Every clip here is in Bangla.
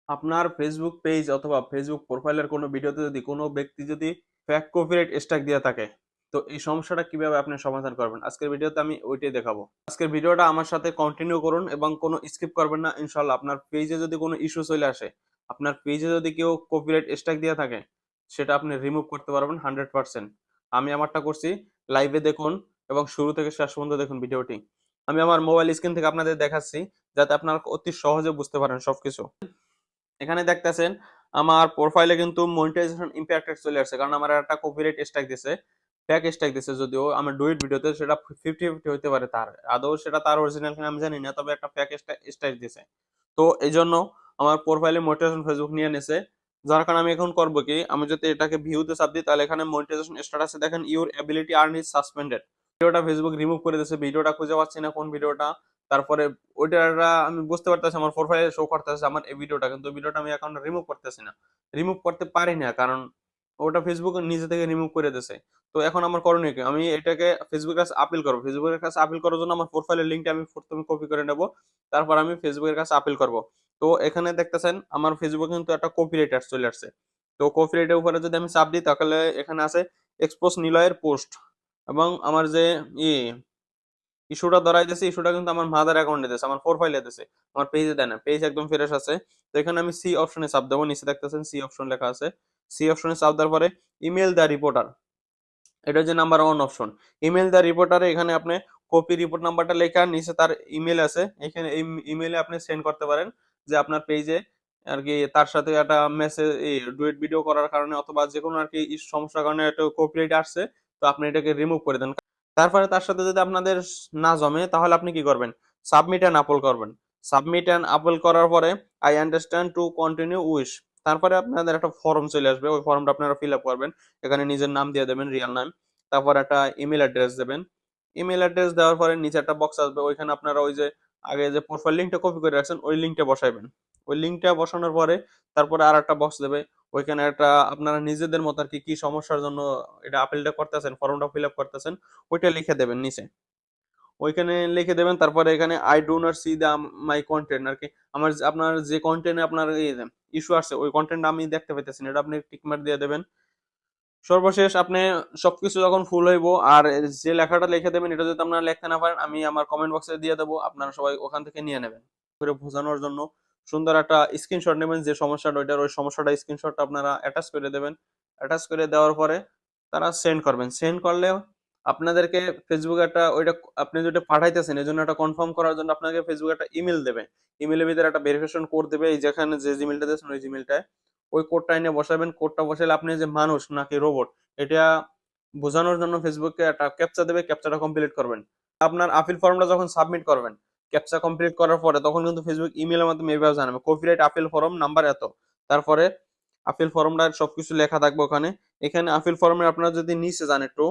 আপনার ফেসবুক পেজ অথবা ফেসবুক প্রোফাইলের কোনো ভিডিওতে যদি কোনো ব্যক্তি যদি ফেক কপিরাইট স্ট্রাইক দিয়ে থাকে, তো এই সমস্যাটা কিভাবে আপনি সমাধান করবেন আজকের ভিডিওতে আমি ওইটাই দেখাবো। আজকের ভিডিওটা আমার সাথে কন্টিনিউ করুন এবং কোনো স্কিপ করবেন না। ইনশাল্লাহ আপনার পেজে যদি কোনো ইস্যু চলে আসে, আপনার পেজে যদি কেউ কপিরাইট স্ট্রাইক দিয়ে থাকে, সেটা আপনি রিমুভ করতে পারবেন 100%। আমি আমারটা করছি, লাইভে দেখুন এবং শুরু থেকে শেষ পর্যন্ত দেখুন ভিডিওটি। আমি আমার মোবাইল স্ক্রিন থেকে আপনাদের দেখাচ্ছি, যাতে আপনারা অতি সহজে বুঝতে পারেন সবকিছু। এখানে দেখতেছেন আমার প্রোফাইলে কিন্তু মনিটাইজেশন ইম্প্যাক্টেড চলে আসছে, কারণ আমার একটা কপিরাইট স্ট্রাইক দিছে, ফেক স্ট্রাইক দিছে। যদিও আমার ডুইট ভিডিওতে সেটা 50-50 হতে পারে, তার আদৌ সেটা তার অরিজিনাল কিনা আমি জানি না, তবে একটা ফেক স্ট্রাইক দিছে। তো এই জন্য আমার প্রোফাইলে মনিটাইজেশন ফেসবুক নিয়ে নিছে। যার কারণে আমি এখন করবো কি, আমি যদি এটাকে ভিউতে চাপ দিই, তাহলে এখানে মনিটাইজেশন স্ট্যাটাসে দেখেন your ability earn is suspended. ভিডিওটা ফেসবুক রিমুভ করে দিয়েছে, ভিডিওটা খুঁজে পাচ্ছি না কোন ভিডিওটা। তারপরে ওইটা আমি বুঝতে পারতেছি আমার প্রোফাইলে শো করতেছে আমার এই ভিডিওটা, কিন্তু ভিডিওটা আমি এখন রিমুভ করতেছি না, রিমুভ করতে পারি না, কারণ ওটা ফেসবুক নিজে থেকে রিমুভ করে দিয়েছে। তো এখন আমার করণীয় কি, আমি এটাকে ফেসবুকের কাছে আপিল করবো। ফেসবুকের কাছে আপিল করার জন্য আমার প্রোফাইলের লিঙ্কটা আমি প্রথমে কপি করে নেব, তারপর আমি ফেসবুকের কাছে আপিল করব। তো এখানে দেখতেছেন আমার ফেসবুকে কিন্তু একটা কপিরাইট চলে আসছে। তো কপিরাইটের উপরে যদি আমি চাপ দিই, তাহলে এখানে আছে এক্সপোজ নিলয়ের পোস্ট, এবং আমার যে ই ইস্যুটা ধরাই দিয়েছে, ইস্যুটা কিন্তু আমার মাদার অ্যাকাউন্টে দিয়েছে, আমার প্রোফাইলে দিয়েছে, আমার পেজে দেয় না। পেজ একদম ফ্রেশ আছে। তো এখানে আমি সি অপশনে চাপ দেবো, নিচে দেখতেছেন সি অপশন লেখা আছে। সি অপশনে চাপ দেওয়ার পরে ইমেল দ্য রিপোর্টার, এটা হচ্ছে number one option. Email the রিপোর্টারে এখানে আপনি কপি রিপোর্ট নাম্বারটা লেখা, নিচে তার ইমেল আছে, এখানে এই ইমেলে আপনি সেন্ড করতে পারেন যে আপনার পেজে আর কি তার সাথে একটা মেসেজ ডুয়েট ভিডিও করার কারণে অথবা যে কোনো আর কি সমস্যার কারণে একটা কপিরাইট আসছে, তো আপনি এটাকে রিমুভ করে দেন। তারপরে তার সাথে যদি আপনাদের না জমে, তাহলে আপনি কি করবেন, সাবমিট অ্যান্ড আপলোড করবেন। সাবমিট অ্যান্ড আপলোড করার পরে I understand to continue wish, তারপরে আপনাদের একটা ফর্ম চলে আসবে, ওই ফর্মটা আপনারা ফিল আপ করবেন। এখানে নিজের নাম দিয়ে দেবেন, রিয়েল নাম, তারপর একটা ইমেল অ্যাড্রেস দেবেন। ইমেল অ্যাড্রেস দেওয়ার পরে নিচে একটা বক্স আসবে, ওইখানে আপনারা ওই যে আগে যে প্রোফাইল লিঙ্কটা কপি করে রাখছেন ওই লিঙ্কটা বসাইবেন। ওই লিঙ্কটা বসানোর পরে তারপরে আর একটা বক্স দেবে, ওইখানে একটা আপনারা নিজেদের মতো আর কি কি সমস্যার জন্য এটা আপিলটা করতেছেন, ফর্মটা ফিল আপ করতেছেন, ওইটা লিখে দেবেন নিচে, ওইখানে লিখে দেবেন। তারপরে এখানে I do not see the my content আর কি, আমার আপনার যে কন্টেন্টে আপনার ইস্যু আসছে ওই কন্টেন্ট আমি দেখতে পাইতেছি না, এটা আপনি টিক মার্ক দিয়ে দেবেন। সর্বশেষ আপনি সবকিছু যখন ফুল হইব আর যে লেখাটা লিখে দেবেন, এটা যদি আপনারা লিখতে না পারেন আমি আমার কমেন্ট বক্সে দিয়ে দেবো, আপনারা সবাই ওখান থেকে নিয়ে নেবেন। করে বোঝানোর জন্য সুন্দর একটা স্ক্রিনশট নেবেন, যে সমস্যাটা ওইটার ওই সমস্যাটা স্ক্রিনশটটা আপনারা অ্যাটাচ করে দেবেন। অ্যাটাচ করে দেওয়ার পরে তারা সেন্ড করবেন। সেন্ড করলে আপনাদেরকে ফেসবুক একটা ওইটা আপনি যেটা পাঠাইতেছেন এই জন্য একটা কনফার্ম করার জন্য আপনাকে ফেসবুক একটা ইমেল দেবে। ইমেলের ভিতরে একটা ভেরিফিকেশন কোড দেবে, এই যেখানে যে জিমেলটা দিয়েছেন ওই জিমেলটায় ওই কোডটা এনে বসাবেন। কোডটা বসালে আপনি যে মানুষ নাকি রোবট, এটা বোঝানোর জন্য ফেসবুককে একটা ক্যাপচা দেবে, ক্যাপচাটা কমপ্লিট করবেন। আপনার আপিল ফর্মটা যখন সাবমিট করবেন, ক্যাপচা কমপ্লিট করার পরে তখন কিন্তু ফেসবুক ইমেলের মাধ্যমে এভাবে জানাবে কপিরাইট আপিল ফর্ম নাম্বার এত। তারপরে আপিল ফর্মটা সবকিছু লেখা থাকবে ওখানে। এখানে আপিল ফর্মে আপনারা যদি নিচে যান একটু,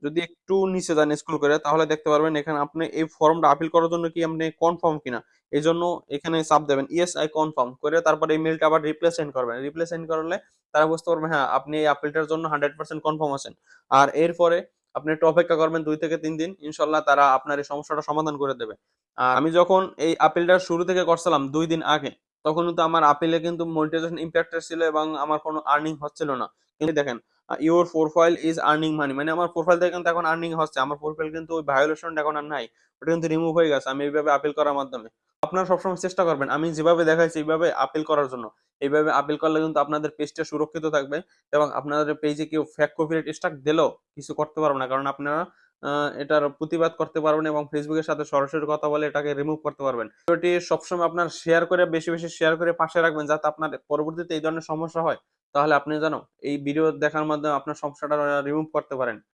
যদি একটু নিচে যান স্ক্রল করে, তাহলে দেখতে পারবেন এখানে আপনি এই ফর্মটা আপিল করার জন্য কি আপনি কনফার্ম কিনা, এই জন্য এখানে চাপ দেবেন ইয়েস আই কনফার্ম করে, তারপরে ইমেলটা আবার রিপ্লে সেন্ড করবেন। রিপ্লে সেন্ড করলে তারা বুঝতে পারবে হ্যাঁ আপনি এই আপিলটার জন্য 100% কনফার্ম আছেন। আর এরপরে আপনি একটু অপেক্ষা করবেন 2 থেকে 3 দিন, ইনশাল্লাহ তারা আপনার এই সমস্যাটা সমাধান করে দেবে। আর আমি যখন এই আপিলটা শুরু থেকে করছিলাম 2 দিন আগে, তখন কিন্তু আমার আপিলে কিন্তু মনিটাইজেশন ইম্প্যাক্টেড ছিল এবং আমার কোনো আর্নিং হচ্ছিল না। কিন্তু দেখেন your profile is earning money, মানে আমার প্রোফাইল থেকে কিন্তু এখন আর্নিং হচ্ছে, আমার প্রোফাইল কিন্তু ওই ভায়োলেশনটা এখন আর নাই, ওটা কিন্তু রিমুভ হয়ে গেছে আমি এইভাবে আপিল করার মাধ্যমে। আপনারা সবসময় চেষ্টা করবেন আমি যেভাবে দেখাইছি এইভাবে আপিল করার জন্য। এইভাবে আপিল করলে কিন্তু আপনাদের পেজটা সুরক্ষিত থাকবে এবং আপনাদের পেজে কেউ ফেক কপিরাইট স্ট্রাইক দিলেও কিছু করতে পারবে না, কারণ আপনারা এটার প্রতিবাদ করতে পারবেন এবং ফেসবুকের সাথে সরাসরি কথা বলে এটাকে রিমুভ করতে পারবেন। ভিডিওটি সবসময় আপনার শেয়ার করে বেশি বেশি শেয়ার করে পাশে রাখবেন, যাতে আপনার পরবর্তীতে এই ধরনের সমস্যা হয়, তাহলে আপনি জানো এই ভিডিও দেখার মাধ্যমে আপনার সমস্যাটা রিমুভ করতে পারেন।